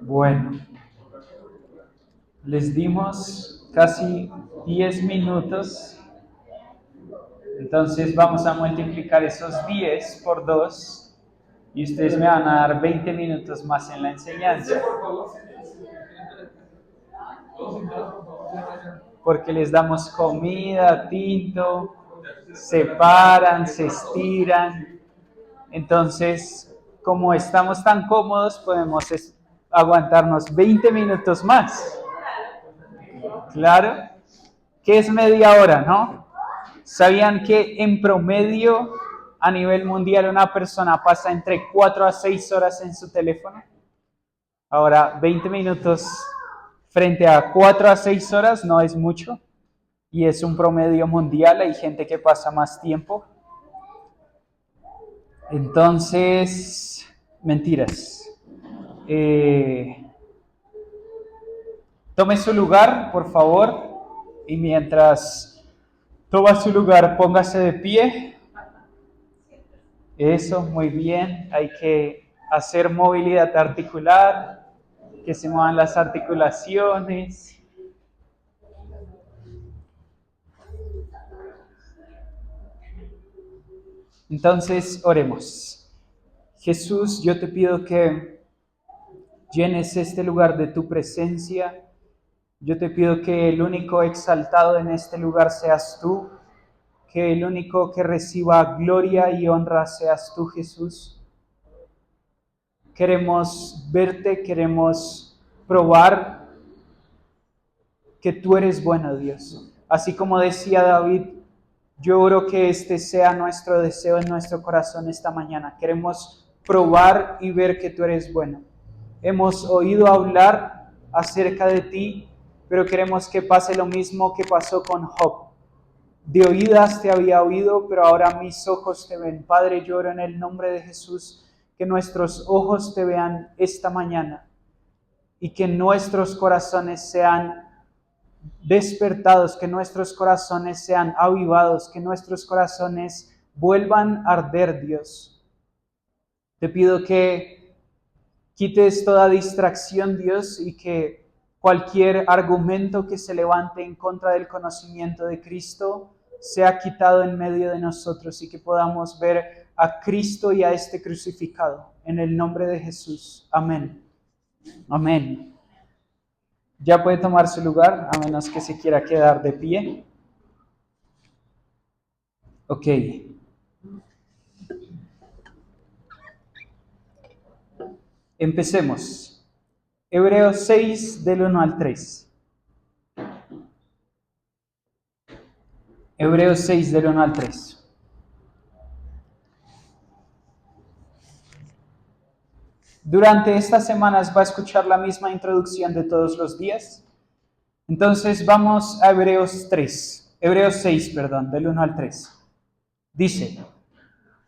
Bueno, les dimos casi 10 minutos, entonces vamos a multiplicar esos 10 por 2 y ustedes me van a dar 20 minutos más en la enseñanza. Porque les damos comida, tinto, se paran, se estiran. Entonces, como estamos tan cómodos, podemos aguantarnos 20 minutos más. Claro, que es media hora, ¿no? ¿Sabían que en promedio a nivel mundial una persona pasa entre 4 a 6 horas en su teléfono? Ahora, 20 minutos frente a 4 a 6 horas no es mucho y es un promedio mundial, hay gente que pasa más tiempo. Entonces, mentiras. Tome su lugar, por favor, y mientras toma su lugar, póngase de pie. Eso, muy bien. Hay que hacer movilidad articular, que se muevan las articulaciones. Entonces, oremos. Jesús, yo te pido que llenes este lugar de tu presencia. Yo te pido que el único exaltado en este lugar seas tú, que el único que reciba gloria y honra seas tú, Jesús. Queremos verte, queremos probar que tú eres bueno, Dios. Así como decía David, yo oro que este sea nuestro deseo en nuestro corazón esta mañana. Queremos probar y ver que tú eres bueno. Hemos oído hablar acerca de ti, pero queremos que pase lo mismo que pasó con Job. De oídas te había oído, pero ahora mis ojos te ven. Padre, yo oro en el nombre de Jesús, que nuestros ojos te vean esta mañana y que nuestros corazones sean despertados, que nuestros corazones sean avivados, que nuestros corazones vuelvan a arder, Dios. Te pido que quites toda distracción, Dios, y que cualquier argumento que se levante en contra del conocimiento de Cristo sea quitado en medio de nosotros y que podamos ver a Cristo y a este crucificado. En el nombre de Jesús. Amén. Amén. Ya puede tomar su lugar, a menos que se quiera quedar de pie. Ok. Empecemos. Hebreos 6, del 1 al 3. Hebreos 6, del 1 al 3. Durante estas semanas va a escuchar la misma introducción de todos los días. Entonces vamos a Hebreos 6, perdón, del 1 al 3. Dice,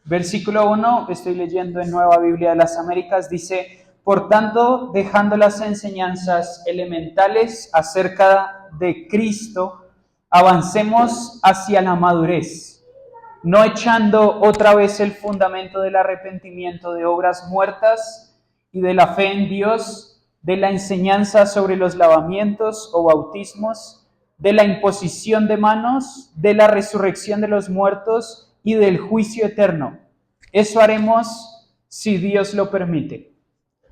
versículo 1, estoy leyendo en Nueva Biblia de las Américas, dice, por tanto, dejando las enseñanzas elementales acerca de Cristo, avancemos hacia la madurez, no echando otra vez el fundamento del arrepentimiento de obras muertas y de la fe en Dios, de la enseñanza sobre los lavamientos o bautismos, de la imposición de manos, de la resurrección de los muertos y del juicio eterno. Eso haremos si Dios lo permite.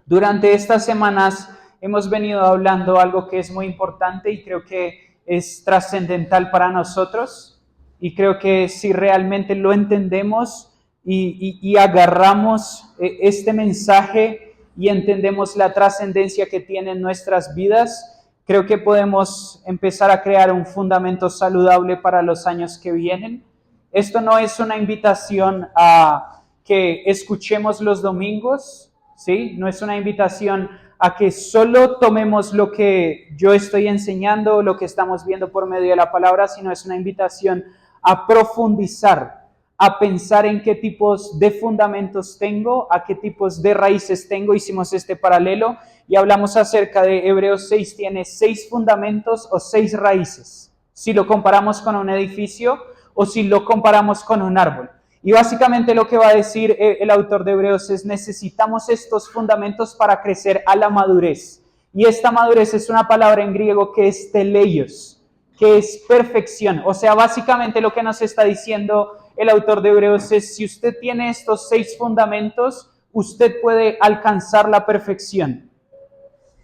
Durante estas semanas hemos venido hablando algo que es muy importante y creo que es trascendental para nosotros. Y creo que si realmente lo entendemos y agarramos este mensaje y entendemos la trascendencia que tiene en nuestras vidas, creo que podemos empezar a crear un fundamento saludable para los años que vienen. Esto no es una invitación a que escuchemos los domingos, ¿sí? No es una invitación a que solo tomemos lo que yo estoy enseñando, lo que estamos viendo por medio de la palabra, sino es una invitación a profundizar, a pensar en qué tipos de fundamentos tengo, a qué tipos de raíces tengo. Hicimos este paralelo y hablamos acerca de Hebreos 6, tiene 6 fundamentos o 6 raíces. Si lo comparamos con un edificio o si lo comparamos con un árbol. Y básicamente lo que va a decir el autor de Hebreos es: necesitamos estos fundamentos para crecer a la madurez. Y esta madurez es una palabra en griego que es teleios, que es perfección. O sea, básicamente lo que nos está diciendo el autor de Hebreos es: si usted tiene estos 6 fundamentos, usted puede alcanzar la perfección.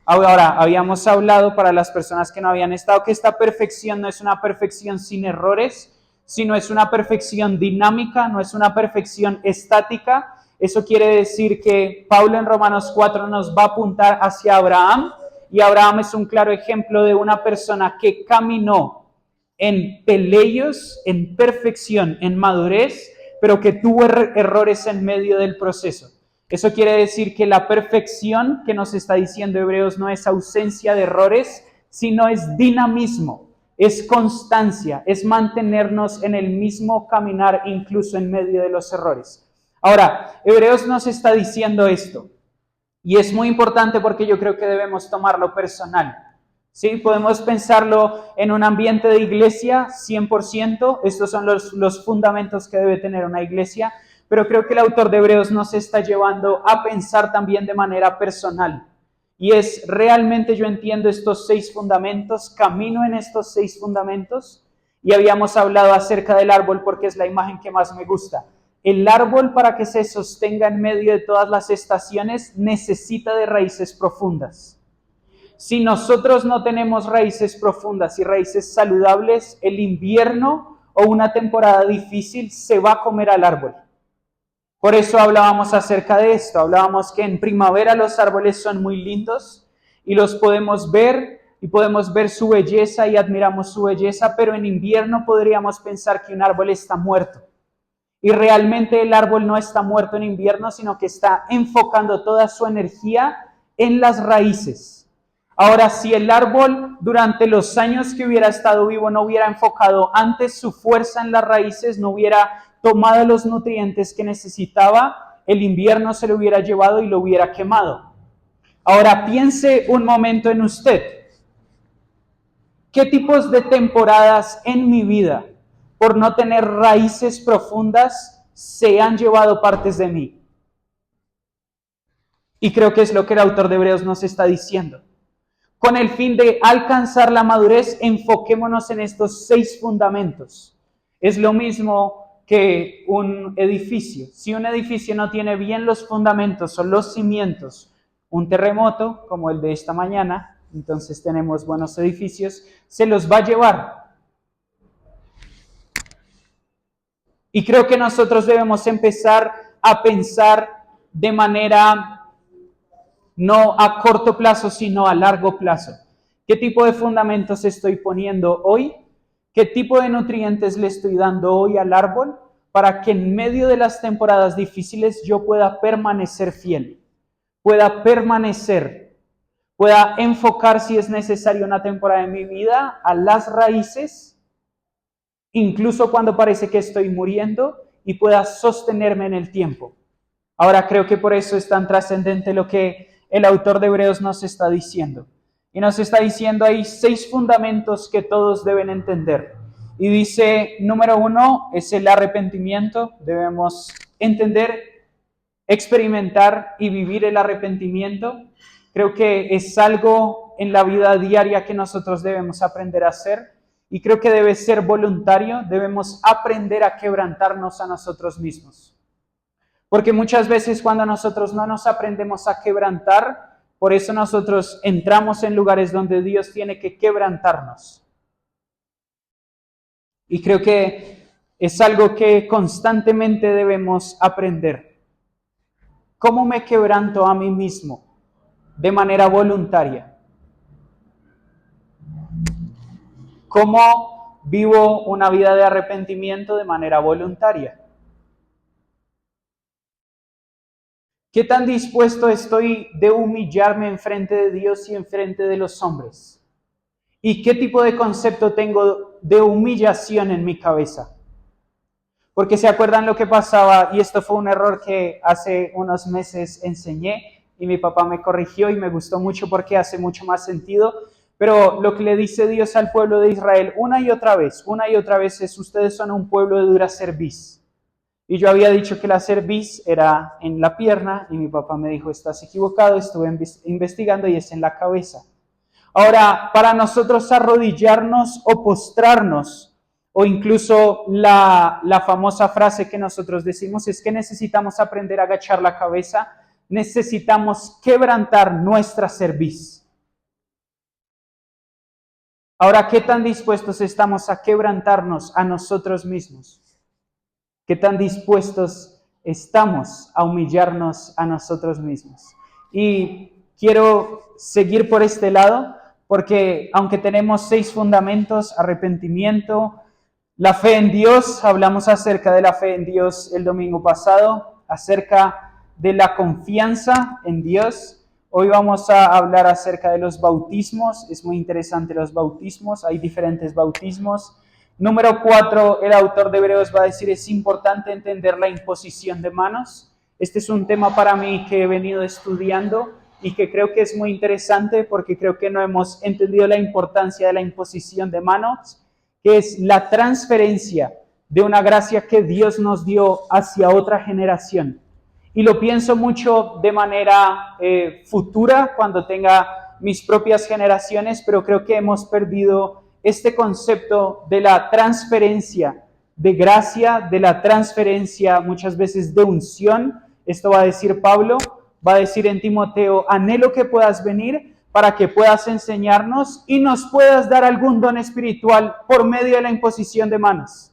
Ahora, habíamos hablado, para las personas que no habían estado, que esta perfección no es una perfección sin errores, sino es una perfección dinámica, no es una perfección estática. Eso quiere decir que Pablo en Romanos 4 nos va a apuntar hacia Abraham, y Abraham es un claro ejemplo de una persona que caminó en teleios, en perfección, en madurez, pero que tuvo errores en medio del proceso. Eso quiere decir que la perfección que nos está diciendo Hebreos no es ausencia de errores, sino es dinamismo, es constancia, es mantenernos en el mismo caminar incluso en medio de los errores. Ahora, Hebreos nos está diciendo esto, y es muy importante porque yo creo que debemos tomarlo personal. ¿Sí? Podemos pensarlo en un ambiente de iglesia, 100%, estos son los fundamentos que debe tener una iglesia, pero creo que el autor de Hebreos nos está llevando a pensar también de manera personal. Y es: realmente yo entiendo estos 6 fundamentos, camino en estos 6 fundamentos. Y habíamos hablado acerca del árbol porque es la imagen que más me gusta. El árbol, para que se sostenga en medio de todas las estaciones, necesita de raíces profundas. Si nosotros no tenemos raíces profundas y raíces saludables, el invierno o una temporada difícil se va a comer al árbol. Por eso hablábamos acerca de esto, hablábamos que en primavera los árboles son muy lindos y los podemos ver y podemos ver su belleza y admiramos su belleza, pero en invierno podríamos pensar que un árbol está muerto. Y realmente el árbol no está muerto en invierno, sino que está enfocando toda su energía en las raíces. Ahora, si el árbol durante los años que hubiera estado vivo no hubiera enfocado antes su fuerza en las raíces, no hubiera tomado los nutrientes que necesitaba, el invierno se lo hubiera llevado y lo hubiera quemado. Ahora piense un momento en usted. ¿Qué tipos de temporadas en mi vida, por no tener raíces profundas, se han llevado partes de mí? Y creo que es lo que el autor de Hebreos nos está diciendo. Con el fin de alcanzar la madurez, enfoquémonos en estos 6 fundamentos. Es lo mismo que un edificio. Si un edificio no tiene bien los fundamentos o los cimientos, un terremoto como el de esta mañana, entonces tenemos buenos edificios, se los va a llevar. Y creo que nosotros debemos empezar a pensar de manera no a corto plazo, sino a largo plazo. ¿Qué tipo de fundamentos estoy poniendo hoy? ¿Qué tipo de nutrientes le estoy dando hoy al árbol para que en medio de las temporadas difíciles yo pueda permanecer fiel, pueda permanecer, pueda enfocar, si es necesario, una temporada de mi vida a las raíces, incluso cuando parece que estoy muriendo, y pueda sostenerme en el tiempo? Ahora creo que por eso es tan trascendente lo que el autor de Hebreos nos está diciendo. Y nos está diciendo: hay 6 fundamentos que todos deben entender. Y dice, número 1 es el arrepentimiento. Debemos entender, experimentar y vivir el arrepentimiento. Creo que es algo en la vida diaria que nosotros debemos aprender a hacer. Y creo que debe ser voluntario. Debemos aprender a quebrantarnos a nosotros mismos. Porque muchas veces cuando nosotros no nos aprendemos a quebrantar, por eso nosotros entramos en lugares donde Dios tiene que quebrantarnos. Y creo que es algo que constantemente debemos aprender. ¿Cómo me quebranto a mí mismo? De manera voluntaria. ¿Cómo vivo una vida de arrepentimiento de manera voluntaria? ¿Qué tan dispuesto estoy de humillarme enfrente de Dios y enfrente de los hombres? ¿Y qué tipo de concepto tengo de humillación en mi cabeza? Porque se acuerdan lo que pasaba, y esto fue un error que hace unos meses enseñé y mi papá me corrigió y me gustó mucho porque hace mucho más sentido. Pero lo que le dice Dios al pueblo de Israel una y otra vez es: ustedes son un pueblo de dura cerviz. Y yo había dicho que la cerviz era en la pierna y mi papá me dijo, estás equivocado, estuve investigando y es en la cabeza. Ahora, para nosotros arrodillarnos o postrarnos, o incluso la famosa frase que nosotros decimos es que necesitamos aprender a agachar la cabeza, necesitamos quebrantar nuestra cerviz. Ahora, ¿qué tan dispuestos estamos a quebrantarnos a nosotros mismos? ¿Qué tan dispuestos estamos a humillarnos a nosotros mismos? Y quiero seguir por este lado, porque aunque tenemos 6 fundamentos, arrepentimiento, la fe en Dios, hablamos acerca de la fe en Dios el domingo pasado, acerca de la confianza en Dios. Hoy vamos a hablar acerca de los bautismos, es muy interesante los bautismos, hay diferentes bautismos. Número 4, el autor de Hebreos va a decir, es importante entender la imposición de manos. Este es un tema para mí que he venido estudiando y que creo que es muy interesante porque creo que no hemos entendido la importancia de la imposición de manos, que es la transferencia de una gracia que Dios nos dio hacia otra generación. Y lo pienso mucho de manera futura, cuando tenga mis propias generaciones, pero creo que hemos perdido este concepto de la transferencia de gracia, de la transferencia muchas veces de unción. Esto va a decir Pablo, va a decir en Timoteo, anhelo que puedas venir para que puedas enseñarnos y nos puedas dar algún don espiritual por medio de la imposición de manos.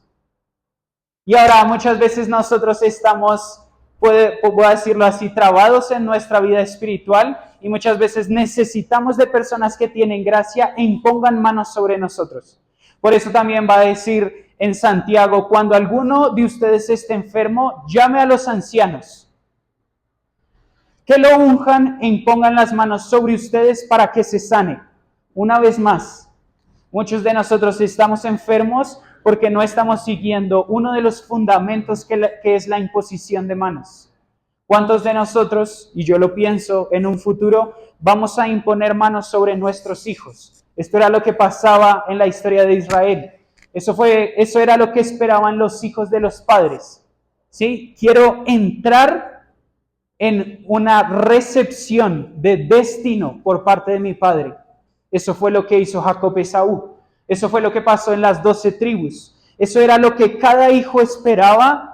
Y ahora muchas veces nosotros estamos, voy a decirlo así, trabados en nuestra vida espiritual y muchas veces necesitamos de personas que tienen gracia e impongan manos sobre nosotros. Por eso también va a decir en Santiago, cuando alguno de ustedes esté enfermo, llame a los ancianos, que lo unjan e impongan las manos sobre ustedes para que se sane. Una vez más, muchos de nosotros estamos enfermos porque no estamos siguiendo uno de los fundamentos que es la imposición de manos. ¿Cuántos de nosotros, y yo lo pienso en un futuro, vamos a imponer manos sobre nuestros hijos? Esto era lo que pasaba en la historia de Israel. Eso era lo que esperaban los hijos de los padres. ¿Sí? Quiero entrar en una recepción de destino por parte de mi padre. Eso fue lo que hizo Jacob y Esaú. Eso fue lo que pasó en las 12 tribus. Eso era lo que cada hijo esperaba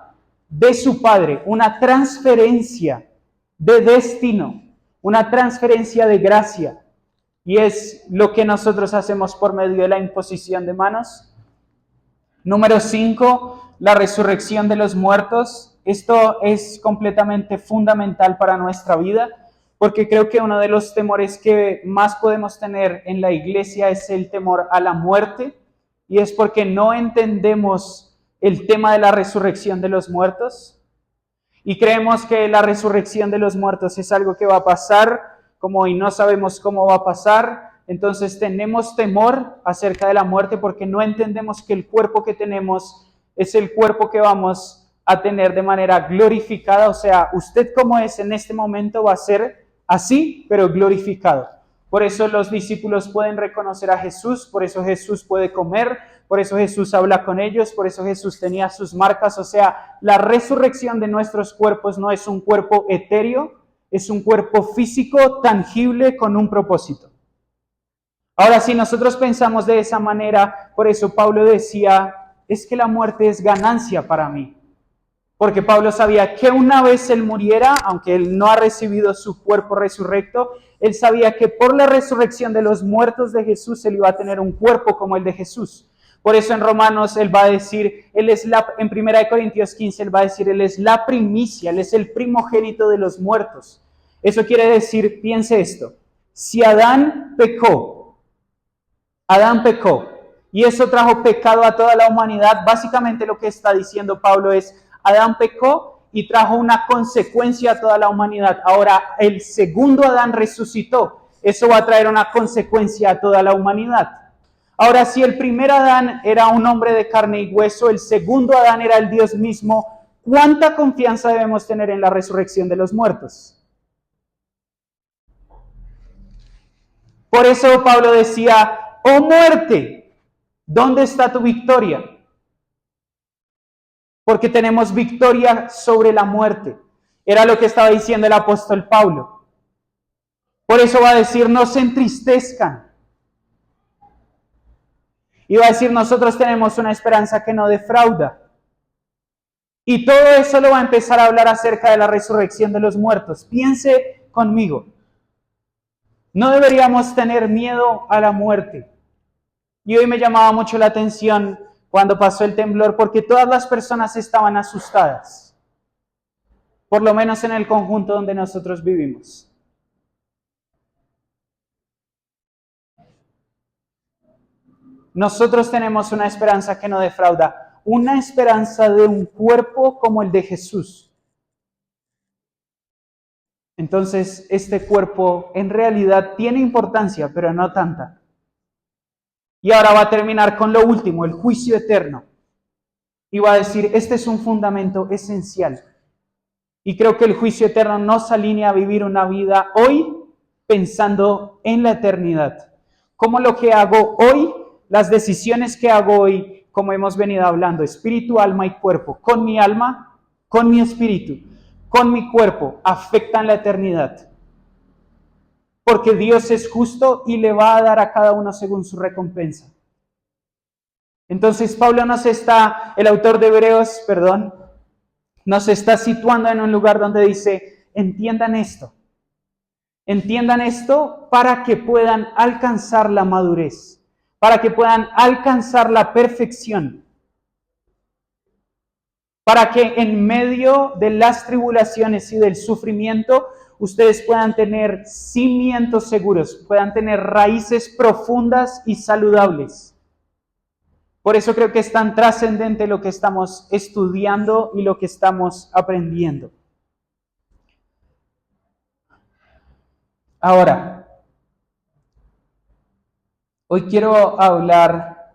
de su padre, una transferencia de destino, una transferencia de gracia. Y es lo que nosotros hacemos por medio de la imposición de manos. Número 5, la resurrección de los muertos. Esto es completamente fundamental para nuestra vida, porque creo que uno de los temores que más podemos tener en la iglesia es el temor a la muerte, y es porque no entendemos el tema de la resurrección de los muertos, y creemos que la resurrección de los muertos es algo que va a pasar, como hoy no sabemos cómo va a pasar. Entonces tenemos temor acerca de la muerte porque no entendemos que el cuerpo que tenemos es el cuerpo que vamos a tener de manera glorificada. O sea, usted como es en este momento va a ser así, pero glorificado. Por eso los discípulos pueden reconocer a Jesús, por eso Jesús puede comer, por eso Jesús habla con ellos, por eso Jesús tenía sus marcas. O sea, la resurrección de nuestros cuerpos no es un cuerpo etéreo, es un cuerpo físico, tangible, con un propósito. Ahora, si nosotros pensamos de esa manera, por eso Pablo decía, es que la muerte es ganancia para mí. Porque Pablo sabía que una vez él muriera, aunque él no ha recibido su cuerpo resurrecto, él sabía que por la resurrección de los muertos de Jesús, él iba a tener un cuerpo como el de Jesús. Por eso en Romanos él va a decir, en 1 Corintios 15, él va a decir, él es la primicia, él es el primogénito de los muertos. Eso quiere decir, piense esto, si Adán pecó y eso trajo pecado a toda la humanidad, básicamente lo que está diciendo Pablo es, Adán pecó y trajo una consecuencia a toda la humanidad. Ahora, el segundo Adán resucitó. Eso va a traer una consecuencia a toda la humanidad. Ahora, si el primer Adán era un hombre de carne y hueso, el segundo Adán era el Dios mismo, ¿cuánta confianza debemos tener en la resurrección de los muertos? Por eso Pablo decía, oh muerte, ¿dónde está tu victoria? porque tenemos victoria sobre la muerte. Era lo que estaba diciendo el apóstol Pablo. Por eso va a decir, no se entristezcan. Y va a decir, nosotros tenemos una esperanza que no defrauda. Y todo eso lo va a empezar a hablar acerca de la resurrección de los muertos. Piense conmigo. No deberíamos tener miedo a la muerte. Y hoy me llamaba mucho la atención cuando pasó el temblor, porque todas las personas estaban asustadas. Por lo menos en el conjunto donde nosotros vivimos. Nosotros tenemos una esperanza que no defrauda, una esperanza de un cuerpo como el de Jesús. Entonces, este cuerpo en realidad tiene importancia, pero no tanta. Y ahora va a terminar con lo último, el juicio eterno. Y va a decir, este es un fundamento esencial. Y creo que el juicio eterno nos alinea a vivir una vida hoy pensando en la eternidad. Como lo que hago hoy, las decisiones que hago hoy, como hemos venido hablando, espíritu, alma y cuerpo, con mi alma, con mi espíritu, con mi cuerpo, afectan la eternidad. Porque Dios es justo y le va a dar a cada uno según su recompensa. Entonces Pablo el autor de Hebreos, nos está situando en un lugar donde dice, entiendan esto para que puedan alcanzar la madurez, para que puedan alcanzar la perfección, para que en medio de las tribulaciones y del sufrimiento, ustedes puedan tener cimientos seguros, puedan tener raíces profundas y saludables. Por eso creo que es tan trascendente lo que estamos estudiando y lo que estamos aprendiendo. Ahora, hoy quiero hablar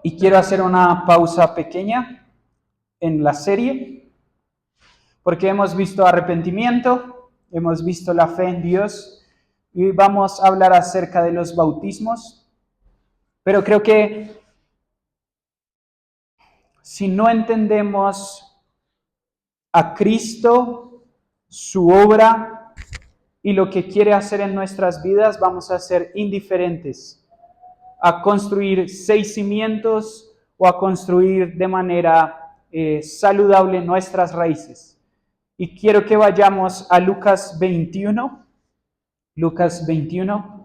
y quiero hacer una pausa pequeña en la serie, porque hemos visto arrepentimiento, hemos visto la fe en Dios y vamos a hablar acerca de los bautismos. Pero creo que si no entendemos a Cristo, su obra y lo que quiere hacer en nuestras vidas, vamos a ser indiferentes a construir 6 cimientos o a construir de manera saludable nuestras raíces. Y quiero que vayamos a Lucas 21. Lucas 21.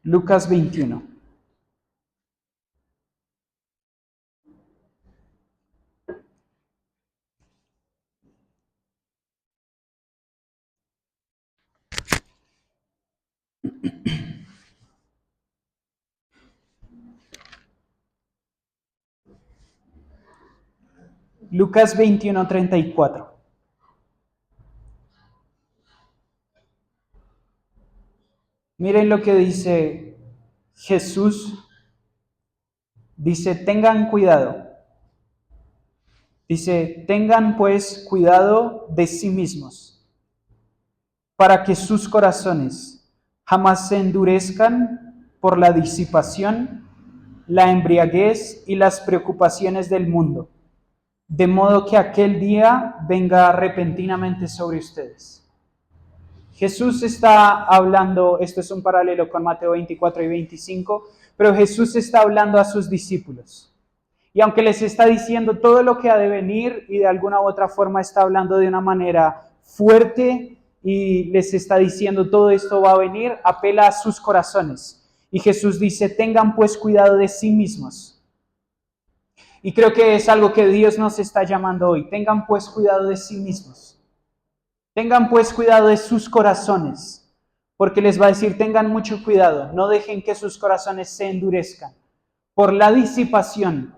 Lucas 21. Lucas 21:34. Miren lo que dice Jesús. Dice, tengan cuidado. Dice, tengan pues cuidado de sí mismos, para que sus corazones jamás se endurezcan por la disipación, la embriaguez y las preocupaciones del mundo, de modo que aquel día venga repentinamente sobre ustedes. Jesús está hablando, esto es un paralelo con Mateo 24 y 25, pero Jesús está hablando a sus discípulos. Y aunque les está diciendo todo lo que ha de venir y de alguna u otra forma está hablando de una manera fuerte y les está diciendo todo esto va a venir, apela a sus corazones. Y Jesús dice, tengan pues cuidado de sí mismos. Y creo que es algo que Dios nos está llamando hoy. Tengan pues cuidado de sí mismos. Tengan pues cuidado de sus corazones. Porque les va a decir, tengan mucho cuidado. No dejen que sus corazones se endurezcan por la disipación,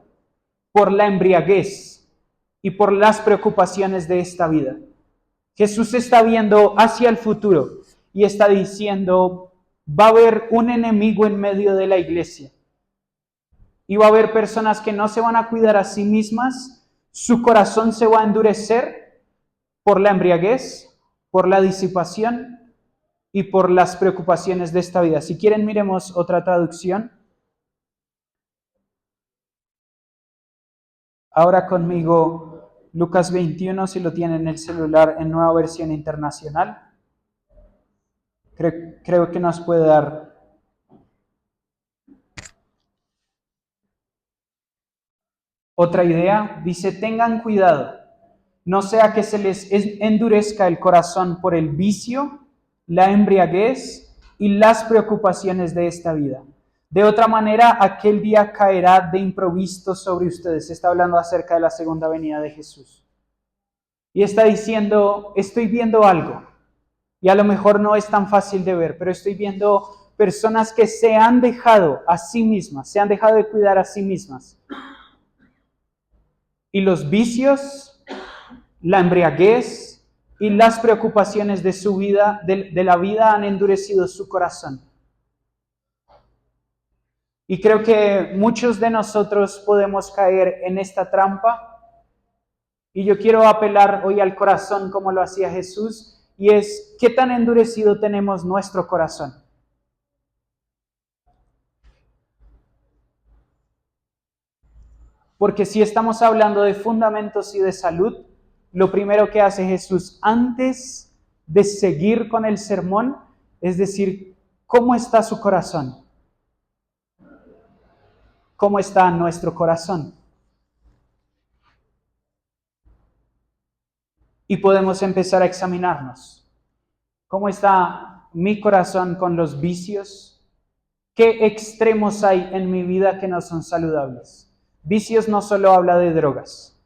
por la embriaguez y por las preocupaciones de esta vida. Jesús está viendo hacia el futuro y está diciendo, va a haber un enemigo en medio de la iglesia. Y va a haber personas que no se van a cuidar a sí mismas, Su corazón se va a endurecer por la embriaguez, por la disipación y por las preocupaciones de esta vida. Si quieren, miremos otra traducción. Ahora conmigo Lucas 21, si lo tienen en el celular, en Nueva Versión Internacional. Creo que nos puede dar otra idea. Dice, tengan cuidado, no sea que se les endurezca el corazón por el vicio, la embriaguez y las preocupaciones de esta vida. De otra manera, aquel día caerá de improviso sobre ustedes. Está hablando acerca de la segunda venida de Jesús. Y está diciendo, estoy viendo algo. Y a lo mejor no es tan fácil de ver, pero estoy viendo personas que se han dejado a sí mismas, se han dejado de cuidar a sí mismas. Y los vicios, la embriaguez y las preocupaciones de su vida, de la vida, han endurecido su corazón. Y creo que muchos de nosotros podemos caer en esta trampa. Y yo quiero apelar hoy al corazón como lo hacía Jesús, y es, ¿qué tan endurecido tenemos nuestro corazón? Porque si estamos hablando de fundamentos y de salud, lo primero que hace Jesús antes de seguir con el sermón es decir, ¿cómo está su corazón? ¿Cómo está nuestro corazón? Y podemos empezar a examinarnos. ¿Cómo está mi corazón con los vicios? ¿Qué extremos hay en mi vida que no son saludables? Vicios no solo habla de drogas.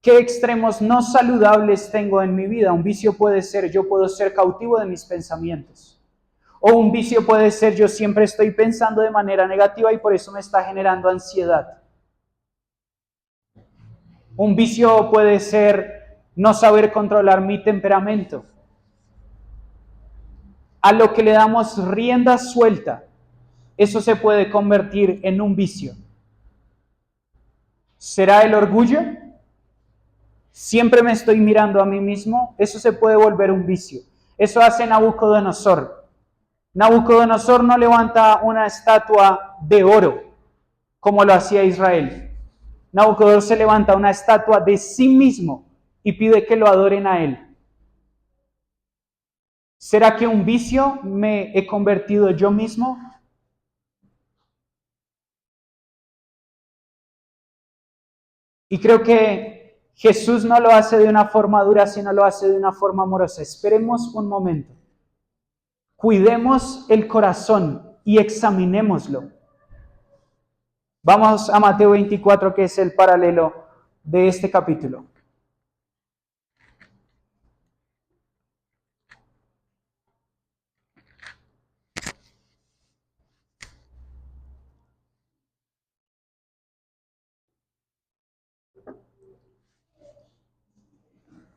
¿Qué extremos no saludables tengo en mi vida? Un vicio puede ser, yo puedo ser cautivo de mis pensamientos. O un vicio puede ser, yo siempre estoy pensando de manera negativa y por eso me está generando ansiedad. Un vicio puede ser no saber controlar mi temperamento. A lo que le damos rienda suelta, eso se puede convertir en un vicio. ¿Será el orgullo? Siempre me estoy mirando a mí mismo, eso se puede volver un vicio. Eso hace Nabucodonosor. Nabucodonosor no levanta una estatua de oro como lo hacía Israel. Nabucodonosor se levanta una estatua de sí mismo y pide que lo adoren a él. ¿Será que un vicio me he convertido yo mismo? Y creo que Jesús no lo hace de una forma dura, sino lo hace de una forma amorosa. Esperemos un momento. Cuidemos el corazón y examinémoslo. Vamos a Mateo 24, que es el paralelo de este capítulo.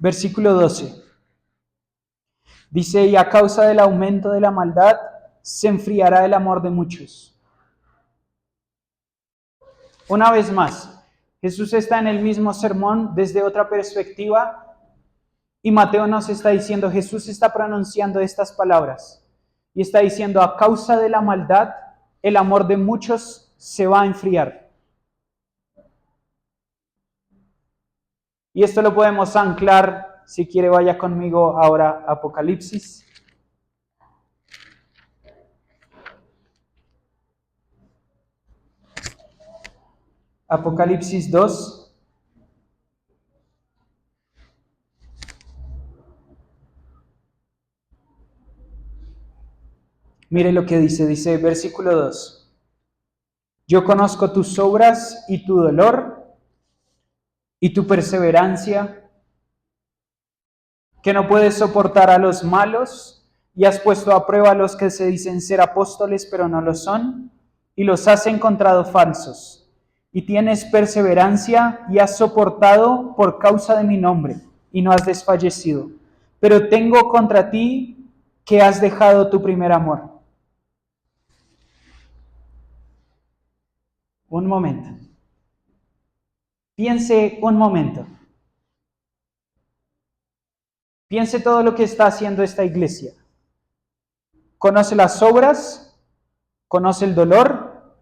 Versículo 12. Dice, y a causa del aumento de la maldad, se enfriará el amor de muchos. Una vez más, Jesús está en el mismo sermón desde otra perspectiva y Mateo nos está diciendo, Jesús está pronunciando estas palabras y está diciendo, a causa de la maldad, el amor de muchos se va a enfriar. Y esto lo podemos anclar, si quiere vaya conmigo ahora a Apocalipsis. Apocalipsis 2. Mire lo que dice versículo 2. Yo conozco tus obras y tu dolor y tu perseverancia, que no puedes soportar a los malos y has puesto a prueba a los que se dicen ser apóstoles pero no lo son y los has encontrado falsos. Y tienes perseverancia y has soportado por causa de mi nombre y no has desfallecido. Pero tengo contra ti que has dejado tu primer amor. Un momento. Piense un momento. Piense todo lo que está haciendo esta iglesia. Conoce las obras, conoce el dolor,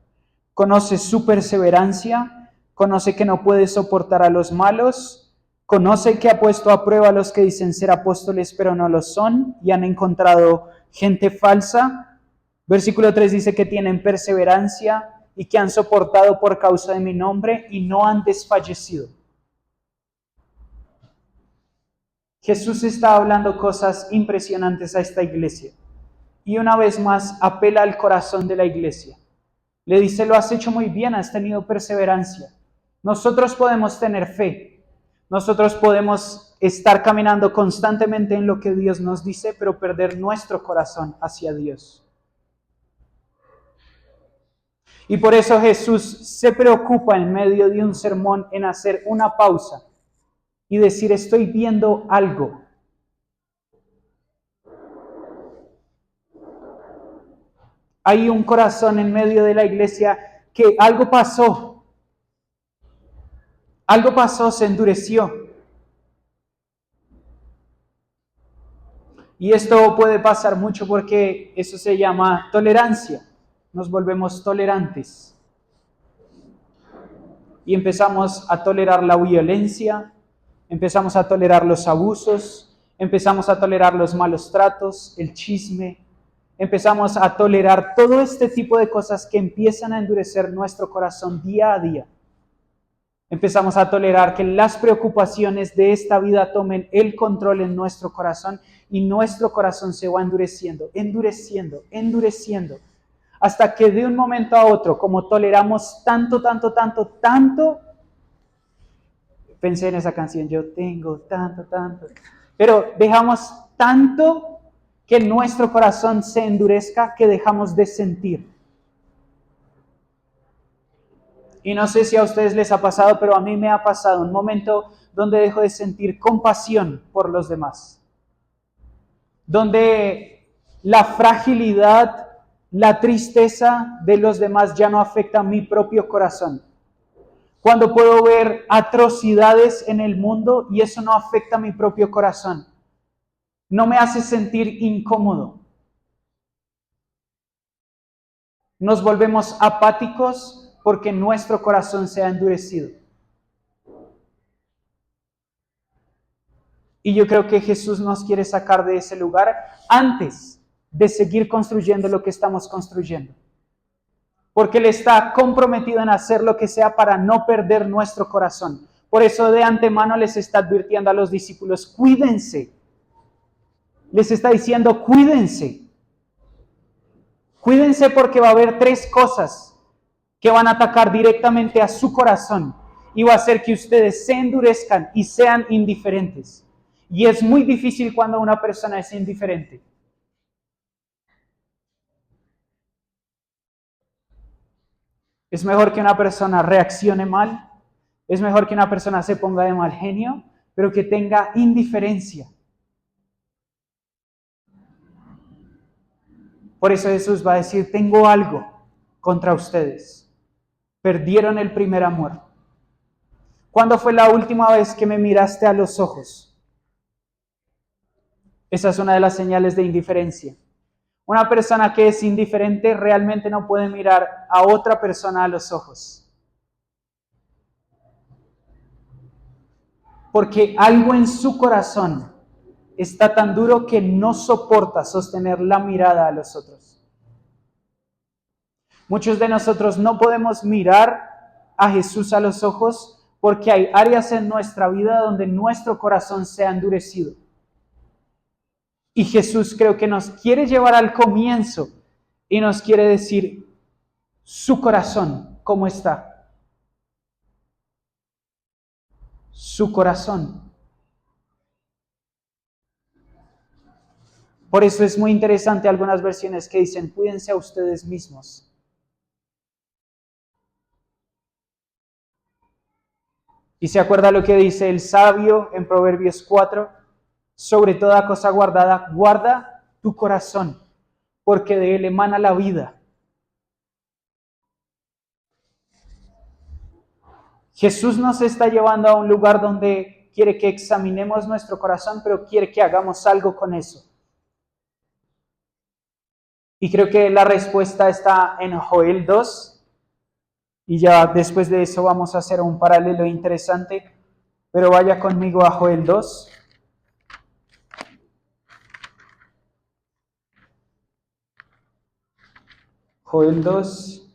conoce su perseverancia, conoce que no puede soportar a los malos, conoce que ha puesto a prueba a los que dicen ser apóstoles pero no lo son y han encontrado gente falsa. Versículo 3 dice que tienen perseverancia y que han soportado por causa de mi nombre y no han desfallecido. Jesús está hablando cosas impresionantes a esta iglesia. Y una vez más apela al corazón de la iglesia. Le dice, lo has hecho muy bien, has tenido perseverancia. Nosotros podemos tener fe. Nosotros podemos estar caminando constantemente en lo que Dios nos dice, pero perder nuestro corazón hacia Dios. Y por eso Jesús se preocupa en medio de un sermón en hacer una pausa y decir, estoy viendo algo. Hay un corazón en medio de la iglesia que algo pasó. Algo pasó, se endureció. Y esto puede pasar mucho porque eso se llama tolerancia. Nos volvemos tolerantes. Y empezamos a tolerar la violencia, empezamos a tolerar los abusos, empezamos a tolerar los malos tratos, el chisme, empezamos a tolerar todo este tipo de cosas que empiezan a endurecer nuestro corazón día a día. Empezamos a tolerar que las preocupaciones de esta vida tomen el control en nuestro corazón y nuestro corazón se va endureciendo, hasta que de un momento a otro, como toleramos tanto, pensé en esa canción, yo tengo tanto, pero dejamos tanto que nuestro corazón se endurezca que dejamos de sentir. Y no sé si a ustedes les ha pasado, pero a mí me ha pasado un momento donde dejo de sentir compasión por los demás. Donde la fragilidad, la tristeza de los demás ya no afecta a mi propio corazón. Cuando puedo ver atrocidades en el mundo y eso no afecta a mi propio corazón. No me hace sentir incómodo. Nos volvemos apáticos porque nuestro corazón se ha endurecido. Y yo creo que Jesús nos quiere sacar de ese lugar antes de seguir construyendo lo que estamos construyendo. Porque Él está comprometido en hacer lo que sea para no perder nuestro corazón. Por eso de antemano les está advirtiendo a los discípulos, cuídense. Les está diciendo, cuídense. Cuídense porque va a haber 3 cosas que van a atacar directamente a su corazón y va a hacer que ustedes se endurezcan y sean indiferentes. Y es muy difícil cuando una persona es indiferente. Es mejor que una persona reaccione mal, es mejor que una persona se ponga de mal genio, pero que tenga indiferencia. Por eso Jesús va a decir, tengo algo contra ustedes. Perdieron el primer amor. ¿Cuándo fue la última vez que me miraste a los ojos? Esa es una de las señales de indiferencia. Una persona que es indiferente realmente no puede mirar a otra persona a los ojos. Porque algo en su corazón está tan duro que no soporta sostener la mirada a los otros. Muchos de nosotros no podemos mirar a Jesús a los ojos porque hay áreas en nuestra vida donde nuestro corazón se ha endurecido. Y Jesús creo que nos quiere llevar al comienzo y nos quiere decir su corazón, ¿cómo está? Su corazón. Por eso es muy interesante algunas versiones que dicen, cuídense a ustedes mismos. ¿Y se acuerda lo que dice el sabio en Proverbios 4? Sobre toda cosa guardada, guarda tu corazón, porque de él emana la vida. Jesús nos está llevando a un lugar donde quiere que examinemos nuestro corazón, pero quiere que hagamos algo con eso. Y creo que la respuesta está en Joel 2. Y ya después de eso vamos a hacer un paralelo interesante. Pero vaya conmigo a Joel 2. Joel 2.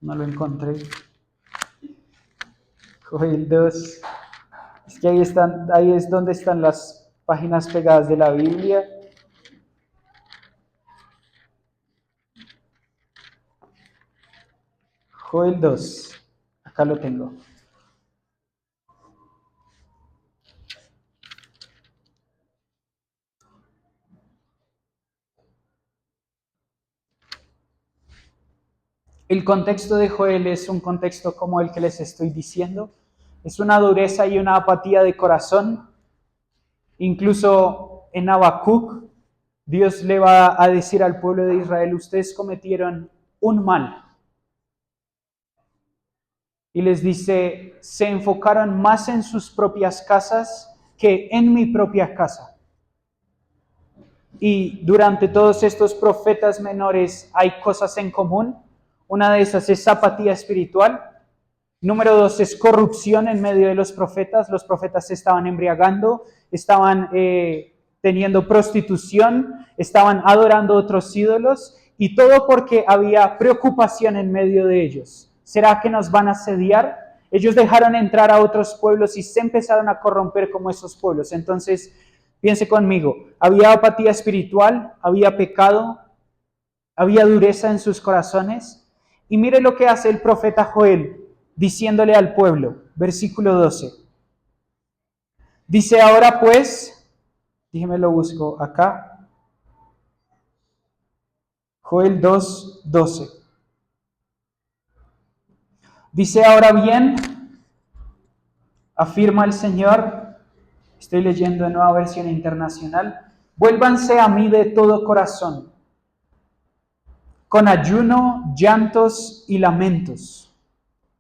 No lo encontré. Joel 2. Es que ahí es donde están las páginas pegadas de la Biblia. Joel 2. Acá lo tengo. El contexto de Joel es un contexto como el que les estoy diciendo. Es una dureza y una apatía de corazón. Incluso en Habacuc, Dios le va a decir al pueblo de Israel, ustedes cometieron un mal. Y les dice, se enfocaron más en sus propias casas que en mi propia casa. Y durante todos estos profetas menores hay cosas en común. Una de esas es apatía espiritual. Número 2 es corrupción en medio de los profetas. Los profetas se estaban embriagando, estaban teniendo prostitución, estaban adorando otros ídolos, y todo porque había preocupación en medio de ellos. ¿Será que nos van a asediar? Ellos dejaron entrar a otros pueblos y se empezaron a corromper como esos pueblos. Entonces, piense conmigo, había apatía espiritual, había pecado, había dureza en sus corazones. Y mire lo que hace el profeta Joel, diciéndole al pueblo, versículo 12. Dice, ahora pues, déjeme lo busco acá, Joel 2, 12. Dice, ahora bien, afirma el Señor, estoy leyendo en Nueva Versión Internacional, vuélvanse a mí de todo corazón, con ayuno, llantos y lamentos.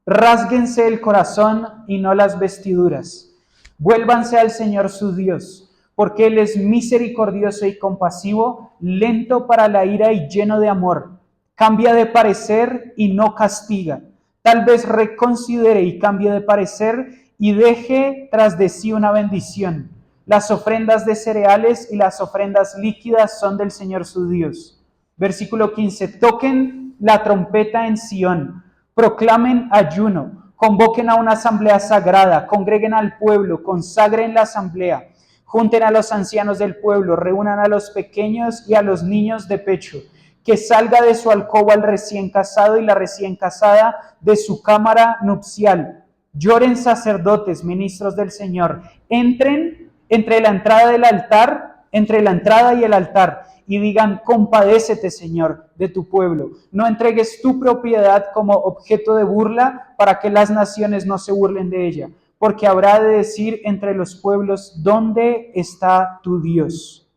Rásguense el corazón y no las vestiduras. Vuélvanse al Señor su Dios, porque Él es misericordioso y compasivo, lento para la ira y lleno de amor. Cambia de parecer y no castiga. Tal vez reconsidere y cambie de parecer y deje tras de sí una bendición. Las ofrendas de cereales y las ofrendas líquidas son del Señor su Dios. Versículo 15. Toquen la trompeta en Sión. Proclamen ayuno, convoquen a una asamblea sagrada, congreguen al pueblo, consagren la asamblea, junten a los ancianos del pueblo, reúnan a los pequeños y a los niños de pecho, que salga de su alcoba el recién casado y la recién casada de su cámara nupcial. Lloren sacerdotes, ministros del Señor, entren entre la entrada del altar, entre la entrada y el altar, y digan, compadécete, Señor, de tu pueblo. No entregues tu propiedad como objeto de burla para que las naciones no se burlen de ella, porque habrá de decir entre los pueblos, ¿dónde está tu Dios?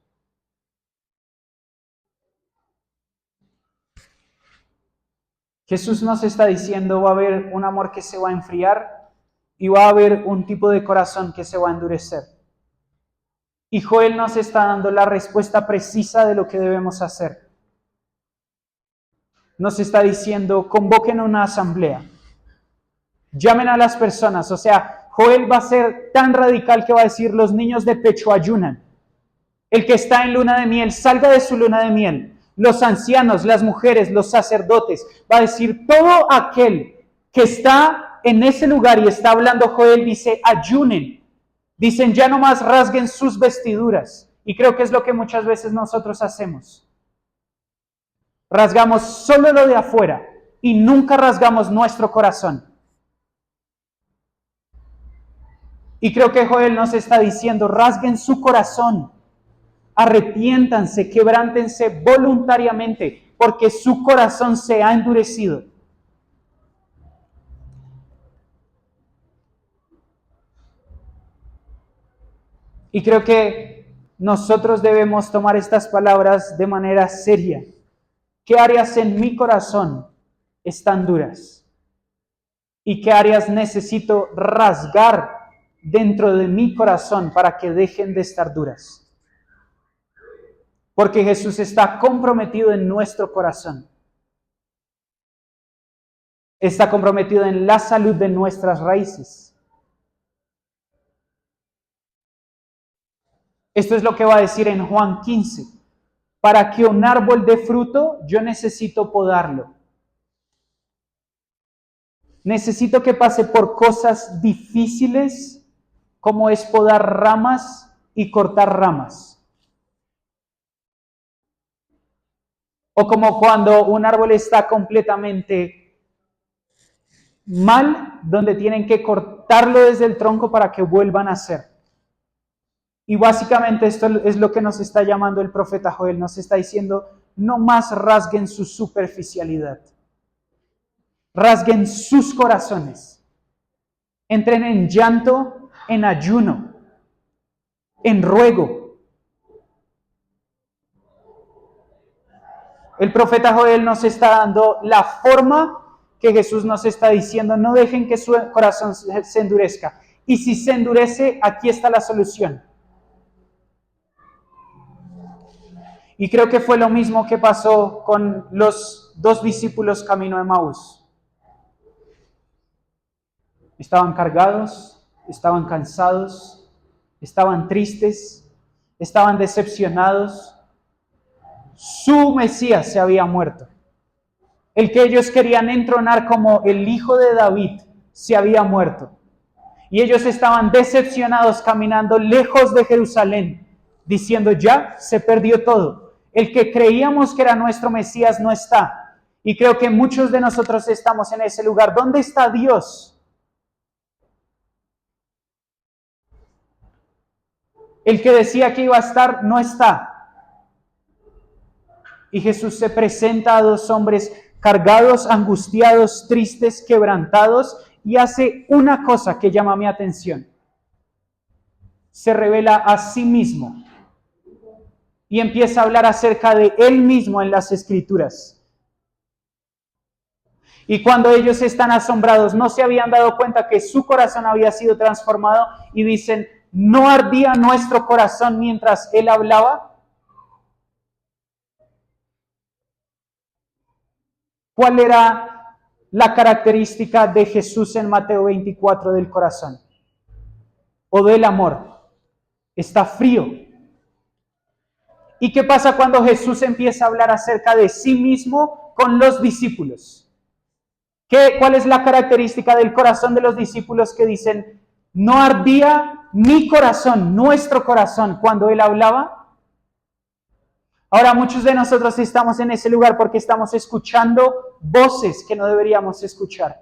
Jesús nos está diciendo, va a haber un amor que se va a enfriar y va a haber un tipo de corazón que se va a endurecer. Y Joel nos está dando la respuesta precisa de lo que debemos hacer. Nos está diciendo, convoquen una asamblea, llamen a las personas. O sea, Joel va a ser tan radical que va a decir, los niños de pecho ayunan. El que está en luna de miel, salga de su luna de miel. Los ancianos, las mujeres, los sacerdotes, va a decir, todo aquel que está en ese lugar y está hablando Joel, dice, ayunen. Dicen, ya nomás rasguen sus vestiduras. Y creo que es lo que muchas veces nosotros hacemos. Rasgamos solo lo de afuera y nunca rasgamos nuestro corazón. Y creo que Joel nos está diciendo, rasguen su corazón, arrepiéntanse, quebrántense voluntariamente, porque su corazón se ha endurecido. Y creo que nosotros debemos tomar estas palabras de manera seria. ¿Qué áreas en mi corazón están duras? ¿Y qué áreas necesito rasgar dentro de mi corazón para que dejen de estar duras? Porque Jesús está comprometido en nuestro corazón. Está comprometido en la salud de nuestras raíces. Esto es lo que va a decir en Juan 15. Para que un árbol dé fruto, yo necesito podarlo. Necesito que pase por cosas difíciles, como es podar ramas y cortar ramas. O como cuando un árbol está completamente mal, donde tienen que cortarlo desde el tronco para que vuelva a nacer. Y básicamente esto es lo que nos está llamando el profeta Joel. Nos está diciendo, no más rasguen su superficialidad. Rasguen sus corazones. Entren en llanto, en ayuno, en ruego. El profeta Joel nos está dando la forma que Jesús nos está diciendo. No dejen que su corazón se endurezca. Y si se endurece, aquí está la solución. Y creo que fue lo mismo que pasó con los 2 discípulos camino de Emaús. Estaban cargados, estaban cansados, estaban tristes, estaban decepcionados. Su Mesías se había muerto. El que ellos querían entronar como el hijo de David se había muerto. Y ellos estaban decepcionados caminando lejos de Jerusalén, diciendo, ya se perdió todo. El que creíamos que era nuestro Mesías no está. Y creo que muchos de nosotros estamos en ese lugar. ¿Dónde está Dios? El que decía que iba a estar, no está. Y Jesús se presenta a 2 hombres cargados, angustiados, tristes, quebrantados, y hace una cosa que llama mi atención. Se revela a sí mismo y empieza a hablar acerca de él mismo en las Escrituras. Y cuando ellos están asombrados, no se habían dado cuenta que su corazón había sido transformado y dicen, ¿no ardía nuestro corazón mientras él hablaba? ¿Cuál era la característica de Jesús en Mateo 24 del corazón? O del amor. Está frío. ¿Y qué pasa cuando Jesús empieza a hablar acerca de sí mismo con los discípulos? ¿Cuál es la característica del corazón de los discípulos que dicen, no ardía mi corazón, nuestro corazón, cuando él hablaba? Ahora muchos de nosotros estamos en ese lugar porque estamos escuchando voces que no deberíamos escuchar.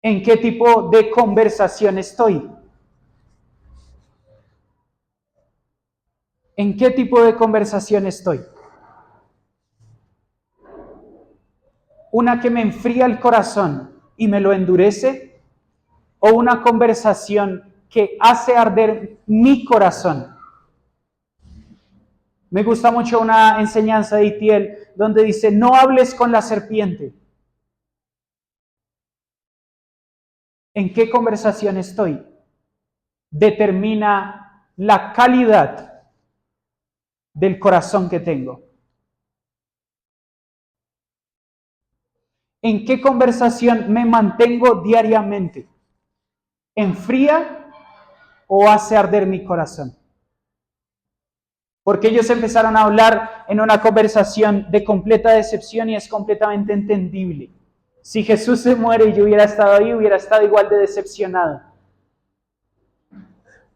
¿En qué tipo de conversación estoy? ¿En qué tipo de conversación estoy? ¿Una que me enfría el corazón y me lo endurece? ¿O una conversación que hace arder mi corazón? Me gusta mucho una enseñanza de Itiel donde dice, no hables con la serpiente. ¿En qué conversación estoy? Determina la calidad del corazón que tengo. ¿En qué conversación me mantengo diariamente? ¿Enfría o hace arder mi corazón? Porque ellos empezaron a hablar en una conversación de completa decepción y es completamente entendible. Si Jesús se muere y yo hubiera estado ahí, hubiera estado igual de decepcionado.